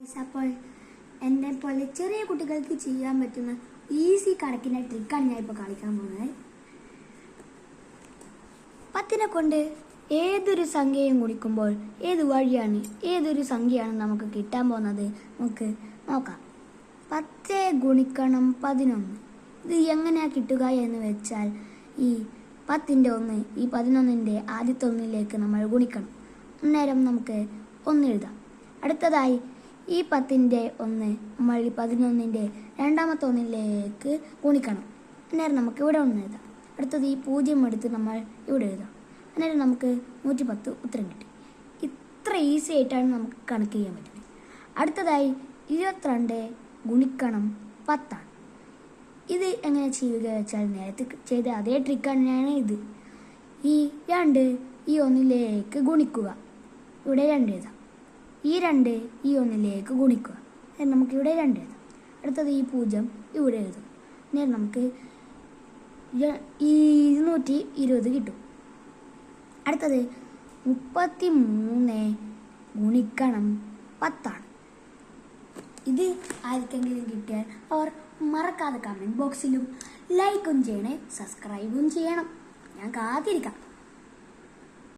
അപ്പോൾ എന്നെ പോലെ ചെറിയ കുട്ടികൾക്ക് ചെയ്യാൻ പറ്റുന്ന ഈസി കണക്കിൻ്റെ ട്രിക്കാണ് ഞാൻ ഇപ്പോൾ കളിക്കാൻ പോകുന്നത്. 10നെ കൊണ്ട് ഏതൊരു സംഖ്യയും ഗുണിക്കുമ്പോൾ ഏതൊരു സംഖ്യയാണ് നമുക്ക് കിട്ടാൻ പോകുന്നത് നമുക്ക് നോക്കാം. 10 ഗുണിക്കണം 11. ഇത് എങ്ങനെയാണ് കിട്ടുക എന്ന് വെച്ചാൽ ഈ 10ൻ്റെ 1 ഈ 11ൻ്റെ ആദ്യത്തെ ഒന്നിലേക്ക് നമ്മൾ ഗുണിക്കണം. അന്നേരം നമുക്ക് 1 എഴുതാം. അടുത്തതായി ഈ 10ൻ്റെ 1 നമ്മൾ ഈ 11ൻ്റെ രണ്ടാമത്തെ ഒന്നിലേക്ക് ഗുണിക്കണം. അന്നേരം നമുക്ക് ഇവിടെ 1 എഴുതാം. അടുത്തത് ഈ 0 എടുത്ത് നമ്മൾ ഇവിടെ എഴുതാം. അന്നേരം നമുക്ക് 110 ഉത്തരം കിട്ടി. ഇത്ര ഈസി ആയിട്ടാണ് നമുക്ക് കണക്ക് ചെയ്യാൻ പറ്റുന്നത്. അടുത്തതായി 22 ഗുണിക്കണം 10. ഇത് എങ്ങനെ ചെയ്യുക വെച്ചാൽ നേരത്തെ ചെയ്ത അതേ ട്രിക്ക് തന്നെയാണ് ഇത്. ഈ 2 ഈ 1ലേക്ക് ഗുണിക്കുക. ഇവിടെ 2 എഴുതാം. ഈ 2 ഈ 1ലേക്ക് ഗുണിക്കുക. നമുക്കിവിടെ 2 എഴുതാം. അടുത്തത് ഈ 0 ഇവിടെ എഴുതും. നേരെ നമുക്ക് 220 കിട്ടും. അടുത്തത് 33 ഗുണിക്കണം 10. ഇത് ആർക്കെങ്കിലും കിട്ടിയാൽ അവർ മറക്കാതെ കമൻറ്റ് ബോക്സിലും ലൈക്കും ചെയ്യണേ, സബ്സ്ക്രൈബും ചെയ്യണം. ഞാൻ കാത്തിരിക്കാം.